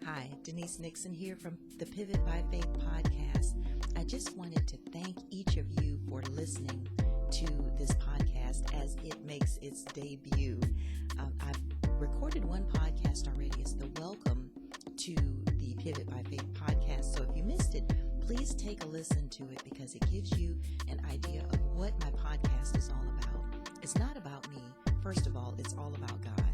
Hi, Denise Nixon here from the Pivot by Faith podcast. I just wanted to thank each of you for listening to this podcast as it makes its debut. I've recorded one podcast already. It's the Welcome to the Pivot by Faith podcast. So if you missed it, please take a listen to it because it gives you an idea of what my podcast is all about. It's not about me. First of all, it's all about God.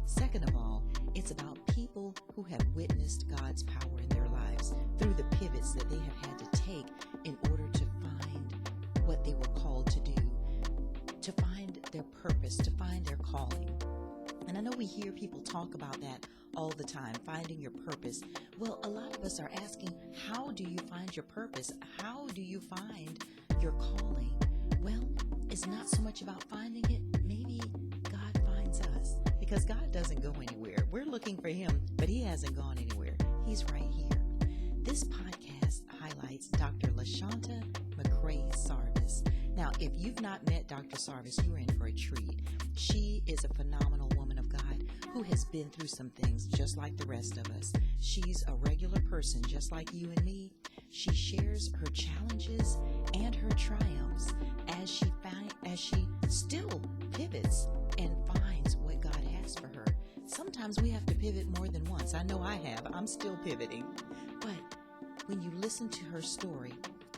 Second of all, it's about people who have witnessed God's power in their lives through the pivots that they have had to take in order to find what they were called to do, to find their purpose, to find their calling. And I know we hear people talk about that all the time, finding your purpose. Well, a lot of us are asking, how do you find your purpose? How do you find your calling? Well, it's not so much about finding it. Maybe God finds us because God doesn't go anywhere. We're looking for him, but he hasn't gone anywhere. He's right here. This podcast highlights Dr. Lashawnte McCray-Sarvis. Now, if you've not met Dr. Sarvis, you're in for a treat. She is a phenomenal woman of God who has been through some things just like the rest of us. She's a regular person just like you and me. She shares her challenges and her triumphs as she still pivots and finds what God has for her. Sometimes we have to pivot more than once. I know I have. I'm still pivoting. But when you listen to her story,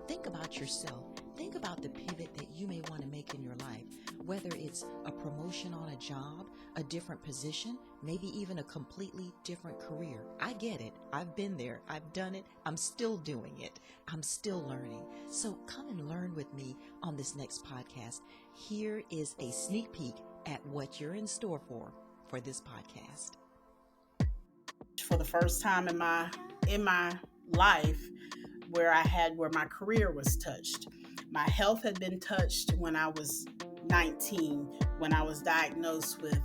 think about yourself. Think about the pivot that you may want to make in your life, whether it's a promotion on a job, a different position, maybe even a completely different career. I get it. I've been there. I've done it. I'm still doing it. I'm still learning. So come and learn with me on this next podcast. Here is a sneak peek at what you're in store for this podcast. For the first time in my life where my career was touched. My health had been touched when I was 19, when I was diagnosed with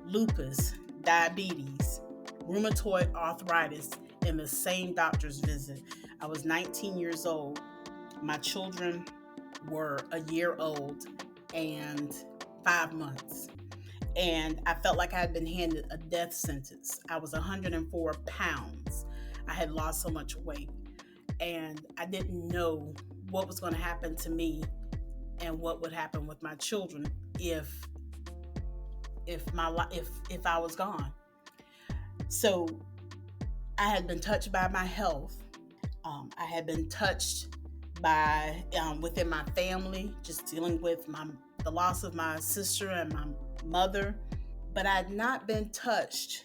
lupus, diabetes, rheumatoid arthritis in the same doctor's visit. I was 19 years old. My children were a year old and 5 months. And I felt like I had been handed a death sentence. I was 104 pounds. I had lost so much weight. And I didn't know what was going to happen to me and what would happen with my children if I was gone. So I had been touched by my health. I had been touched by within my family, just dealing with the loss of my sister and my mother. But I had not been touched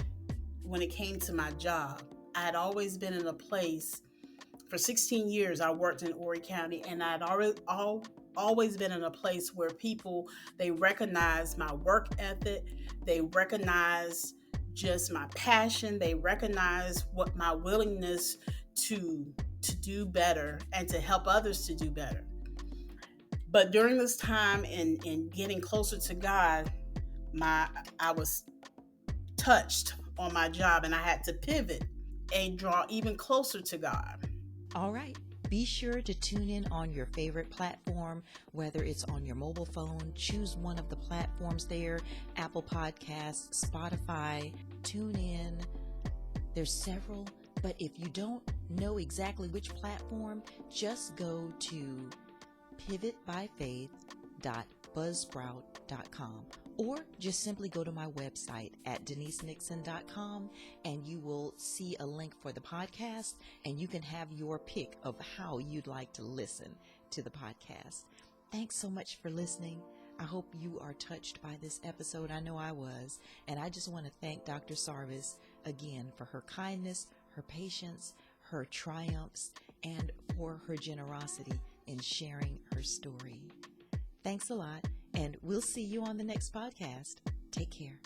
when it came to my job. I had always been in a place. For 16 years, I worked in Horry County, and I'd always been in a place where people, they recognize my work ethic, they recognize just my passion, they recognize what my willingness to do better and to help others to do better. But during this time in getting closer to God, I was touched on my job, and I had to pivot and draw even closer to God. All right. Be sure to tune in on your favorite platform, whether it's on your mobile phone. Choose one of the platforms there, Apple Podcasts, Spotify. Tune in. There's several, but if you don't know exactly which platform, just go to pivotbyfaith.buzzsprout.com or just simply go to my website at denisenixon.com and you will see a link for the podcast and you can have your pick of how you'd like to listen to the podcast. Thanks so much for listening. I hope you are touched by this episode. I know I was. And I just want to thank Dr. Sarvis again for her kindness, her patience, her triumphs, and for her generosity in sharing her story. Thanks a lot, and we'll see you on the next podcast. Take care.